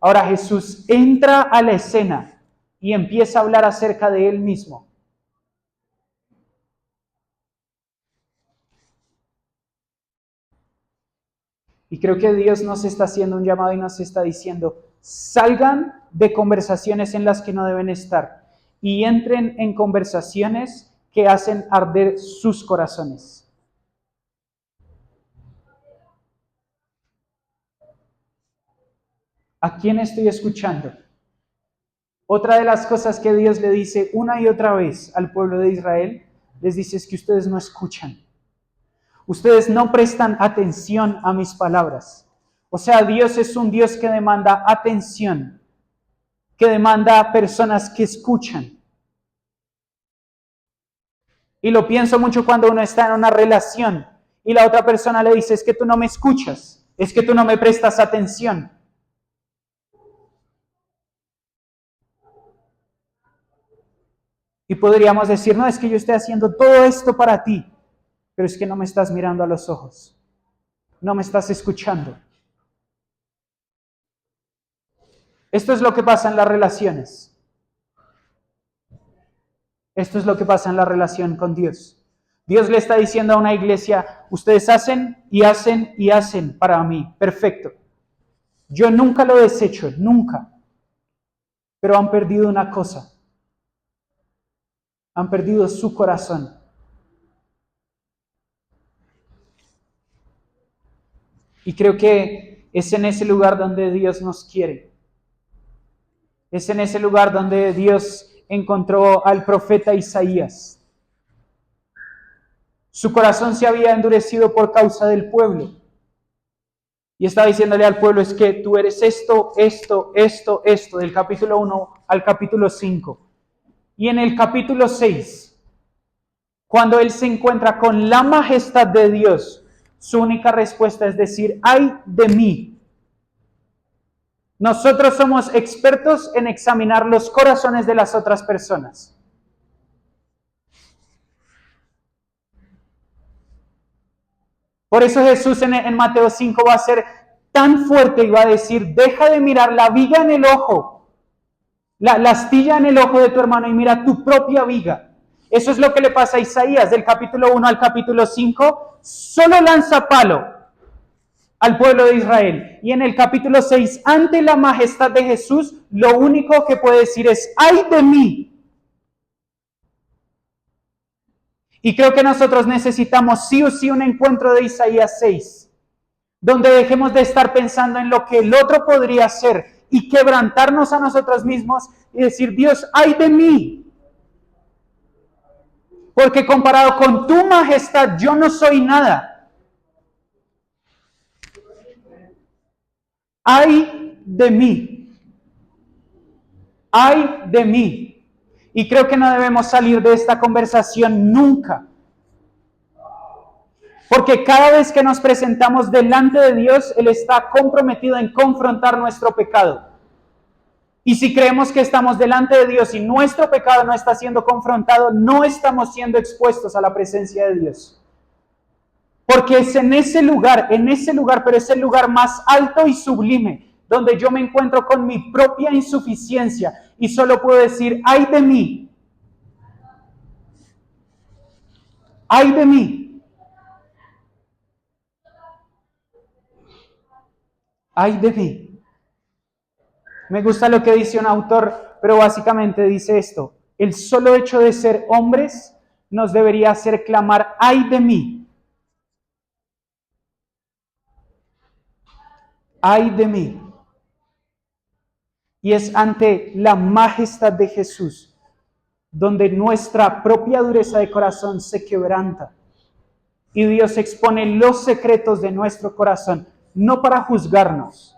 Ahora Jesús entra a la escena y empieza a hablar acerca de él mismo. Y creo que Dios nos está haciendo un llamado y nos está diciendo, salgan de conversaciones en las que no deben estar y entren en conversaciones que hacen arder sus corazones. ¿A quién estoy escuchando? Otra de las cosas que Dios le dice una y otra vez al pueblo de Israel, les dice es que ustedes no escuchan. Ustedes no prestan atención a mis palabras. O sea, Dios es un Dios que demanda atención, que demanda personas que escuchan. Y lo pienso mucho cuando uno está en una relación y la otra persona le dice, es que tú no me escuchas, es que tú no me prestas atención. Y podríamos decir, no, es que yo estoy haciendo todo esto para ti, pero es que no me estás mirando a los ojos, no me estás escuchando. Esto es lo que pasa en las relaciones. Esto es lo que pasa en la relación con Dios. Dios le está diciendo a una iglesia, ustedes hacen y hacen y hacen para mí, perfecto. Yo nunca lo desecho, nunca. Pero han perdido una cosa. Han perdido su corazón. Y creo que es en ese lugar donde Dios nos quiere. Es en ese lugar donde Dios encontró al profeta Isaías. Su corazón se había endurecido por causa del pueblo. Y estaba diciéndole al pueblo, es que tú eres esto, del capítulo 1 al capítulo 5. Y en el capítulo 6, cuando él se encuentra con la majestad de Dios, su única respuesta es decir, ¡ay de mí! Nosotros somos expertos en examinar los corazones de las otras personas. Por eso Jesús en Mateo 5 va a ser tan fuerte y va a decir, deja de mirar la viga en el ojo, la astilla en el ojo de tu hermano y mira tu propia viga. Eso es lo que le pasa a Isaías del capítulo 1 al capítulo 5, solo lanza palo al pueblo de Israel. Y en el capítulo 6, ante la majestad de Jesús, lo único que puede decir es, ¡ay de mí! Y creo que nosotros necesitamos sí o sí un encuentro de Isaías 6, donde dejemos de estar pensando en lo que el otro podría hacer y quebrantarnos a nosotros mismos y decir, Dios, ¡ay de mí! Porque comparado con tu majestad, yo no soy nada. ¡Ay de mí! ¡Ay de mí! Y creo que no debemos salir de esta conversación nunca. Porque cada vez que nos presentamos delante de Dios, Él está comprometido en confrontar nuestro pecado. Y si creemos que estamos delante de Dios y nuestro pecado no está siendo confrontado, no estamos siendo expuestos a la presencia de Dios. Porque es en ese lugar, pero es el lugar más alto y sublime, donde yo me encuentro con mi propia insuficiencia y solo puedo decir, ¡ay de mí! ¡Ay de mí! ¡Ay de mí! Me gusta lo que dice un autor, pero básicamente dice esto, el solo hecho de ser hombres nos debería hacer clamar, ¡ay de mí! ¡Ay de mí! Y es ante la majestad de Jesús donde nuestra propia dureza de corazón se quebranta. Y Dios expone los secretos de nuestro corazón, no para juzgarnos.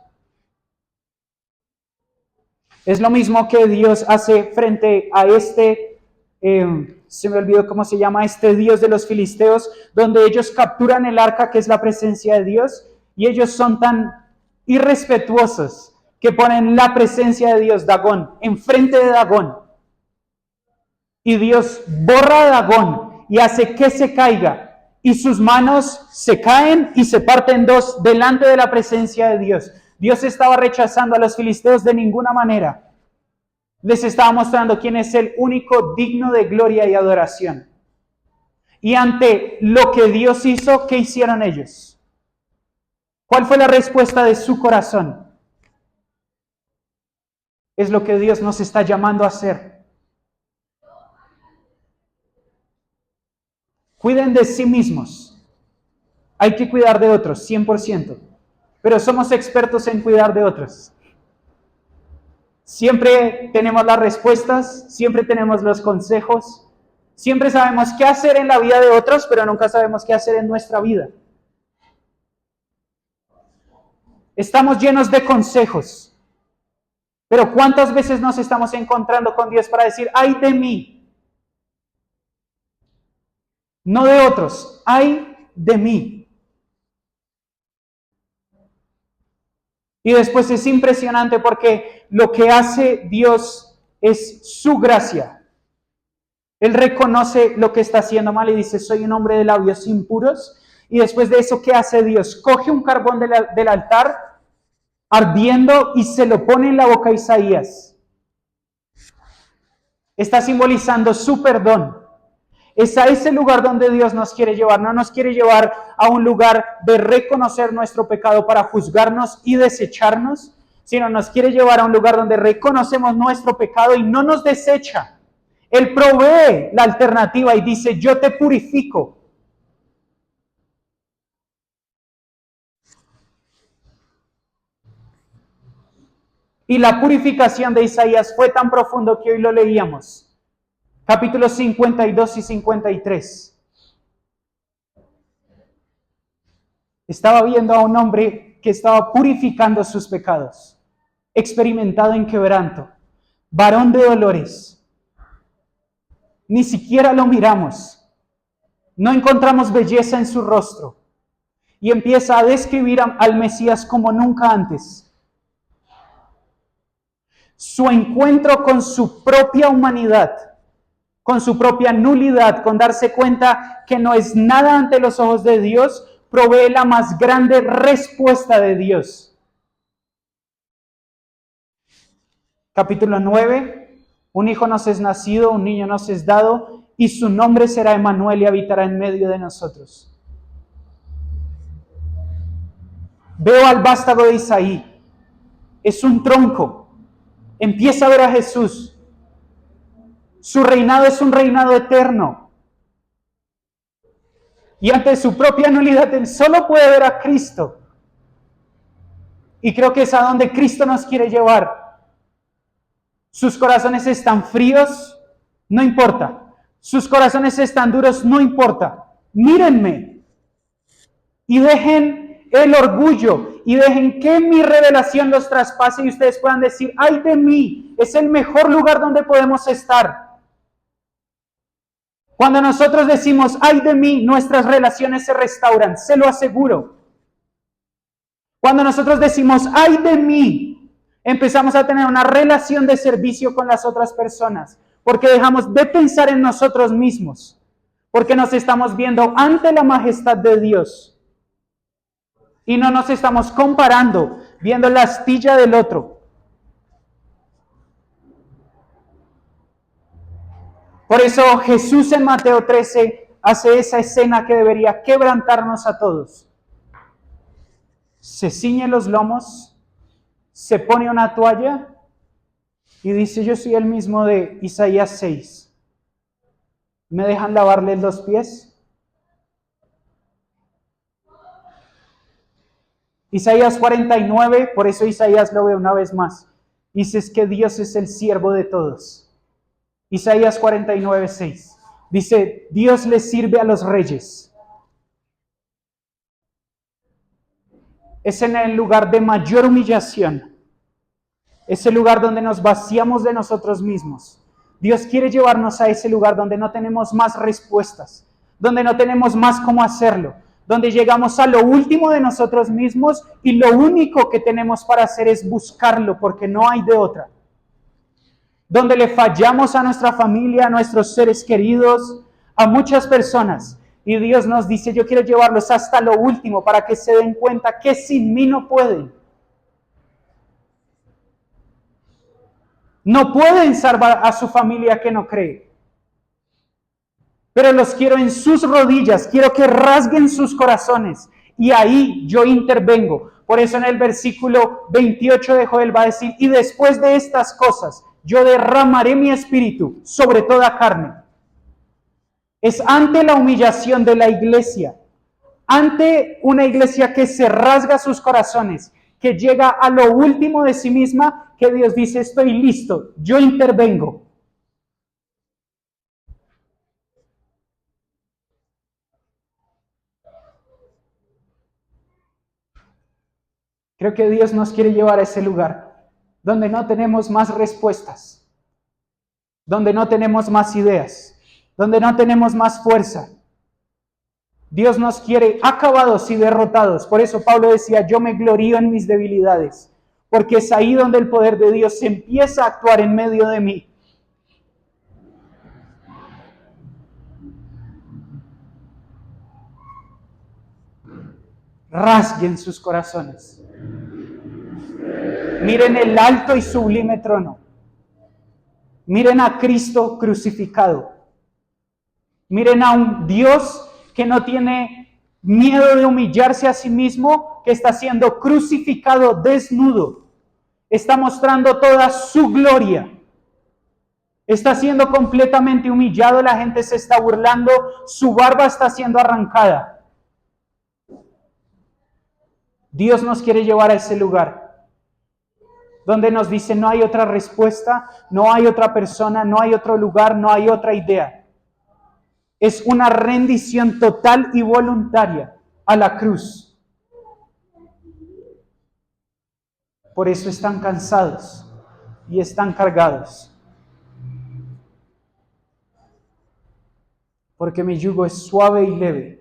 Es lo mismo que Dios hace frente a se me olvidó cómo se llama, este Dios de los filisteos, donde ellos capturan el arca que es la presencia de Dios, y ellos son tan irrespetuosos que ponen la presencia de Dios, Dagón, enfrente de Dagón. Y Dios borra a Dagón y hace que se caiga, y sus manos se caen y se parten dos delante de la presencia de Dios. Dios estaba rechazando a los filisteos de ninguna manera. Les estaba mostrando quién es el único digno de gloria y adoración. Y ante lo que Dios hizo, ¿qué hicieron ellos? ¿Cuál fue la respuesta de su corazón? Es lo que Dios nos está llamando a hacer. Cuiden de sí mismos. Hay que cuidar de otros, 100%. Pero somos expertos en cuidar de otros. Siempre tenemos las respuestas, siempre tenemos los consejos, siempre sabemos qué hacer en la vida de otros, pero nunca sabemos qué hacer en nuestra vida. Estamos llenos de consejos, pero ¿cuántas veces nos estamos encontrando con Dios para decir, ay de mí? No de otros, ay de mí. Y después es impresionante porque lo que hace Dios es su gracia. Él reconoce lo que está haciendo mal y dice, soy un hombre de labios impuros. Y después de eso, ¿qué hace Dios? Coge un carbón del altar ardiendo y se lo pone en la boca a Isaías. Está simbolizando su perdón. Es a ese lugar donde Dios nos quiere llevar. No nos quiere llevar a un lugar de reconocer nuestro pecado para juzgarnos y desecharnos, sino nos quiere llevar a un lugar donde reconocemos nuestro pecado y no nos desecha. Él provee la alternativa y dice, yo te purifico. Y la purificación de Isaías fue tan profundo que hoy lo leíamos. Capítulos 52 y 53. Estaba viendo a un hombre que estaba purificando sus pecados, experimentado en quebranto, varón de dolores. Ni siquiera lo miramos, no encontramos belleza en su rostro. Y empieza a describir al Mesías como nunca antes. Su encuentro con su propia humanidad, con su propia nulidad, con darse cuenta que no es nada ante los ojos de Dios, provee la más grande respuesta de Dios. Capítulo 9, un hijo nos es nacido, un niño nos es dado, y su nombre será Emmanuel y habitará en medio de nosotros. Veo al vástago de Isaí, es un tronco, empieza a ver a Jesús. Su reinado es un reinado eterno. Y ante su propia nulidad, él solo puede ver a Cristo. Y creo que es a donde Cristo nos quiere llevar. Sus corazones están fríos, no importa. Sus corazones están duros, no importa. Mírenme. Y dejen el orgullo. Y dejen que mi revelación los traspase y ustedes puedan decir, ay de mí, es el mejor lugar donde podemos estar. Cuando nosotros decimos, ay de mí, nuestras relaciones se restauran, se lo aseguro. Cuando nosotros decimos, ay de mí, empezamos a tener una relación de servicio con las otras personas, porque dejamos de pensar en nosotros mismos, porque nos estamos viendo ante la majestad de Dios y no nos estamos comparando, viendo la astilla del otro. Por eso Jesús en Mateo 13 hace esa escena que debería quebrantarnos a todos. Se ciñe los lomos, se pone una toalla y dice, yo soy el mismo de Isaías 6. ¿Me dejan lavarles los pies? Isaías 49, por eso Isaías lo ve una vez más. Dice es que Dios es el siervo de todos. Isaías 49, 6. Dice, Dios le sirve a los reyes. Es en el lugar de mayor humillación. Es el lugar donde nos vaciamos de nosotros mismos. Dios quiere llevarnos a ese lugar donde no tenemos más respuestas, donde no tenemos más cómo hacerlo, donde llegamos a lo último de nosotros mismos y lo único que tenemos para hacer es buscarlo porque no hay de otra. Donde le fallamos a nuestra familia, a nuestros seres queridos, a muchas personas. Y Dios nos dice, yo quiero llevarlos hasta lo último para que se den cuenta que sin mí no pueden. No pueden salvar a su familia que no cree. Pero los quiero en sus rodillas, quiero que rasguen sus corazones. Y ahí yo intervengo. Por eso en el versículo 28 de Joel va a decir, y después de estas cosas, yo derramaré mi espíritu sobre toda carne. Es ante la humillación de la iglesia, ante una iglesia que se rasga sus corazones, que llega a lo último de sí misma, que Dios dice, estoy listo, yo intervengo. Creo que Dios nos quiere llevar a ese lugar donde no tenemos más respuestas, donde no tenemos más ideas, donde no tenemos más fuerza. Dios nos quiere acabados y derrotados. Por eso Pablo decía, yo me glorío en mis debilidades, porque es ahí donde el poder de Dios empieza a actuar en medio de mí. Rasguen sus corazones. Miren el alto y sublime trono. Miren a Cristo crucificado. Miren a un Dios que no tiene miedo de humillarse a sí mismo, que está siendo crucificado desnudo. Está mostrando toda su gloria. Está siendo completamente humillado, la gente se está burlando, su barba está siendo arrancada. Dios nos quiere llevar a ese lugar, donde nos dice no hay otra respuesta, no hay otra persona, no hay otro lugar, no hay otra idea. Es una rendición total y voluntaria a la cruz. Por eso están cansados y están cargados. Porque mi yugo es suave y leve.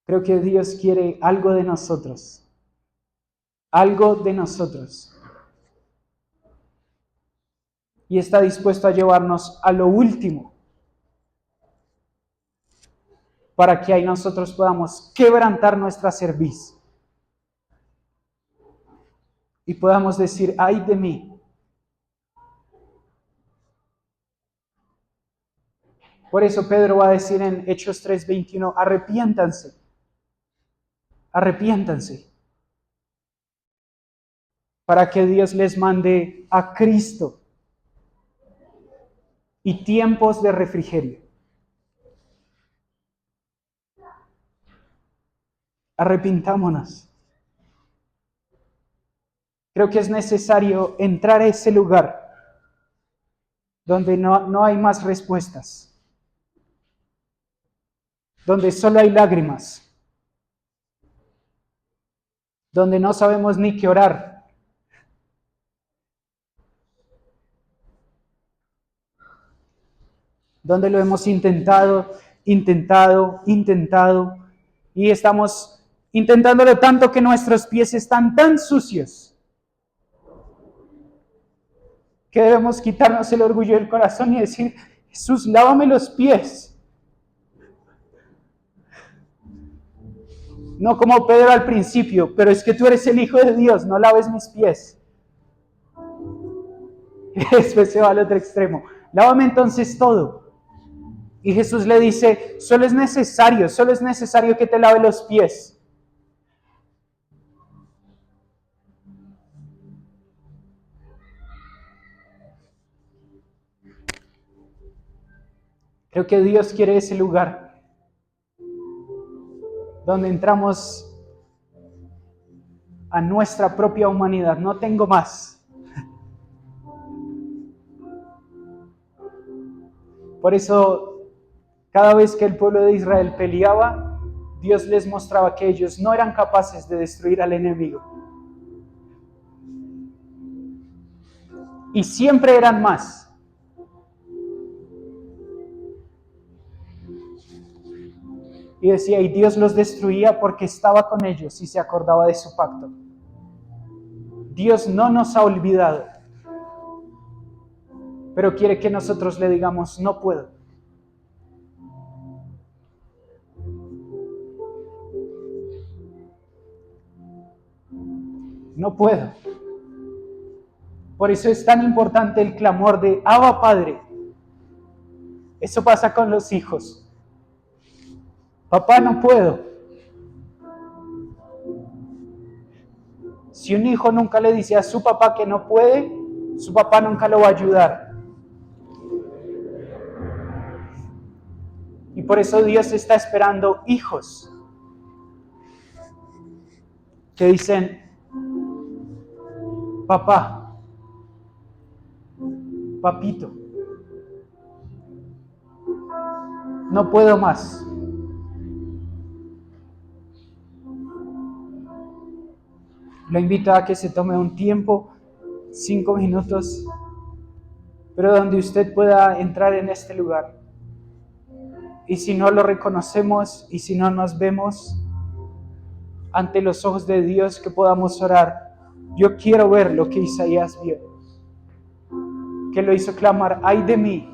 Creo que Dios quiere algo de nosotros. Algo de nosotros. Y está dispuesto a llevarnos a lo último. Para que ahí nosotros podamos quebrantar nuestra cerviz. Y podamos decir, ay de mí. Por eso Pedro va a decir en Hechos 3:21, arrepiéntanse. Arrepiéntanse. Para que Dios les mande a Cristo y tiempos de refrigerio. Arrepintámonos. Creo que es necesario entrar a ese lugar donde no hay más respuestas, donde solo hay lágrimas, donde no sabemos ni qué orar. Donde lo hemos intentado, y estamos intentándolo tanto que nuestros pies están tan sucios que debemos quitarnos el orgullo del corazón y decir, Jesús, lávame los pies. No como Pedro al principio, pero es que tú eres el Hijo de Dios, no laves mis pies. Y después se va al otro extremo. Lávame entonces todo. Y Jesús le dice, solo es necesario que te lave los pies. Creo que Dios quiere ese lugar donde entramos a nuestra propia humanidad. No tengo más. Por eso, cada vez que el pueblo de Israel peleaba, Dios les mostraba que ellos no eran capaces de destruir al enemigo. Y siempre eran más. Y decía, y Dios los destruía porque estaba con ellos y se acordaba de su pacto. Dios no nos ha olvidado, pero quiere que nosotros le digamos, no puedo. No puedo. Por eso es tan importante el clamor de Abba Padre. Eso pasa con los hijos. Papá, no puedo. Si un hijo nunca le dice a su papá que no puede, su papá nunca lo va a ayudar. por eso Dios está esperando hijos que dicen, papá, papito, no puedo más. Lo invito a que se tome un tiempo, 5 minutos, pero donde usted pueda entrar en este lugar. Y si no lo reconocemos y si no nos vemos ante los ojos de Dios, que podamos orar. Yo quiero ver lo que Isaías vio, que lo hizo clamar, ay de mí.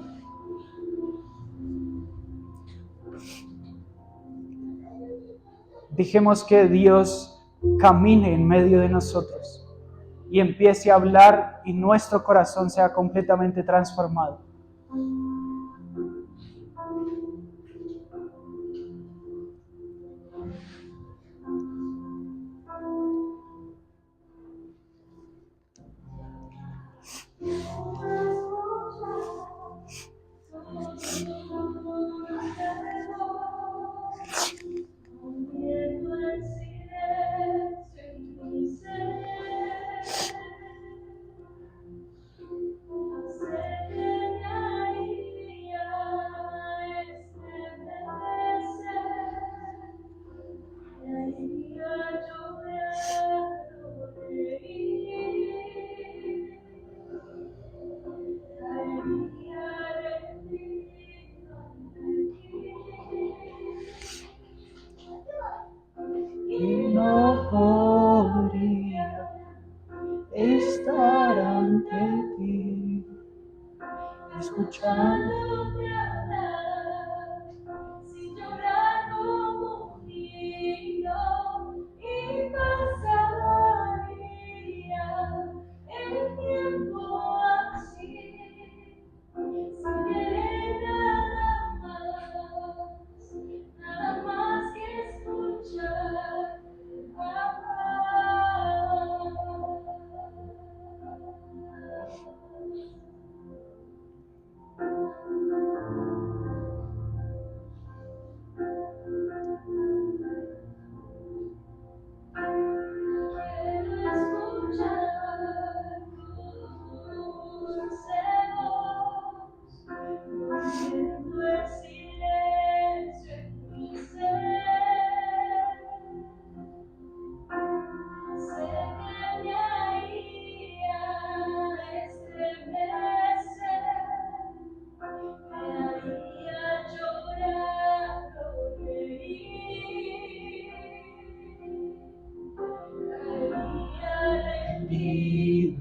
Dejemos que Dios camine en medio de nosotros y empiece a hablar y nuestro corazón sea completamente transformado. Y no podría estar ante ti, escuchándote hablar, sin llorar como un niño, y pasaría el tiempo así, sin querer nada más que escuchar.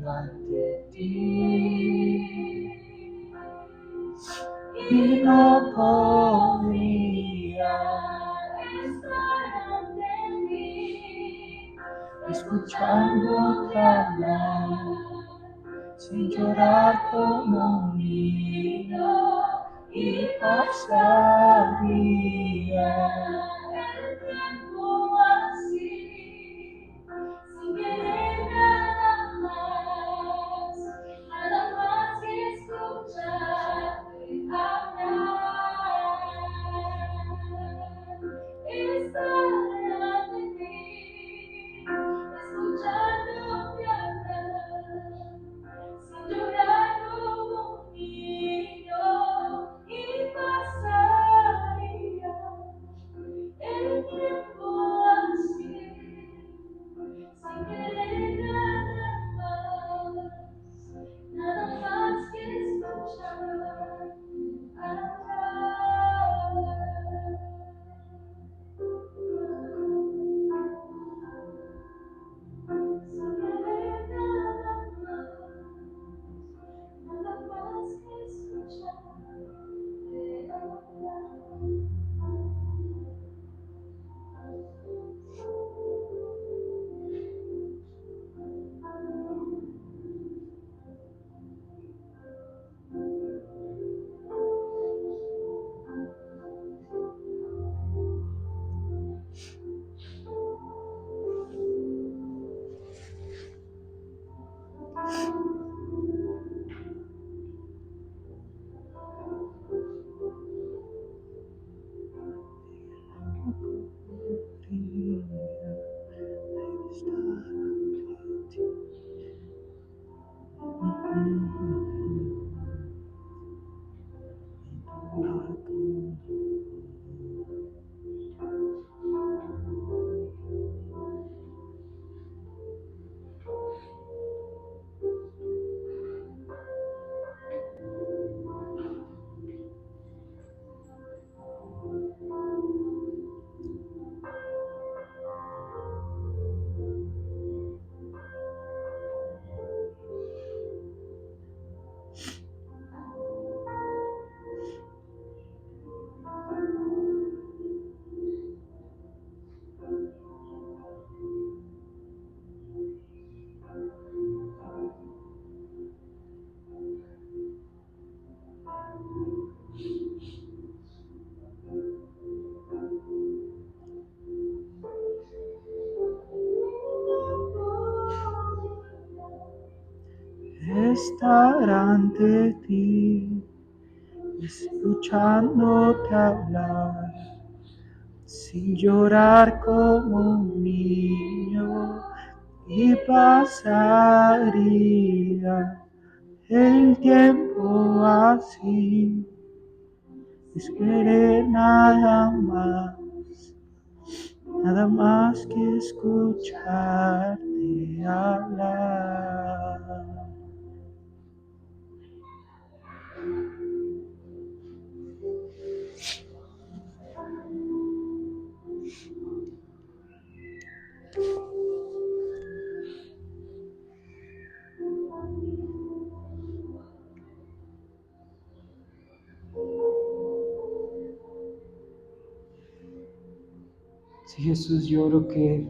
Ante ti y no podría estar ante ti, escuchándote hablar, sin llorar como un niño, y pasaría el tiempo así, sin querer nada más que escucharte hablar. Estar ante ti, escuchándote hablar, sin llorar como un niño, y pasaría estar ante ti, escuchándote hablar, sin llorar como un niño, y pasaría el tiempo así, es querer nada más que escucharte hablar. Sí, Jesús, yo oro que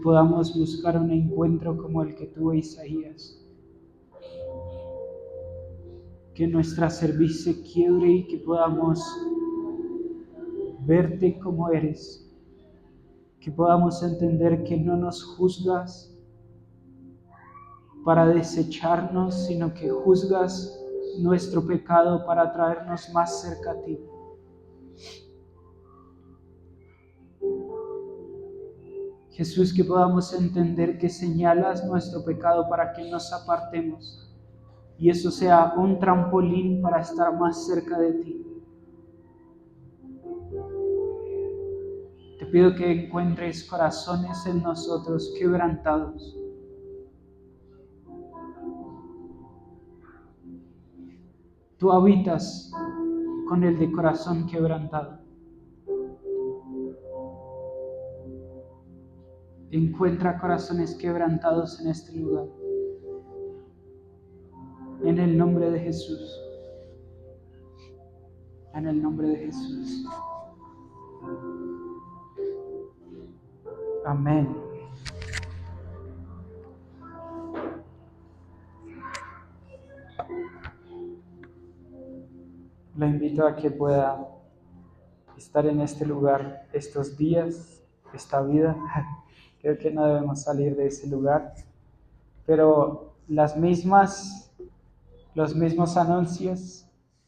podamos buscar un encuentro como el que tuvo Isaías. Que nuestra cerviz se quiebre y que podamos verte como eres. Que podamos entender que no nos juzgas para desecharnos, sino que juzgas nuestro pecado para traernos más cerca a ti. Jesús, que podamos entender que señalas nuestro pecado para que nos apartemos y eso sea un trampolín para estar más cerca de ti. Te pido que encuentres corazones en nosotros quebrantados. Tú habitas con el de corazón quebrantado. Encuentra corazones quebrantados en este lugar. En el nombre de Jesús. En el nombre de Jesús. Amén. Lo invito a que pueda estar en este lugar estos días, esta vida. Creo que no debemos salir de ese lugar, pero los mismos anuncios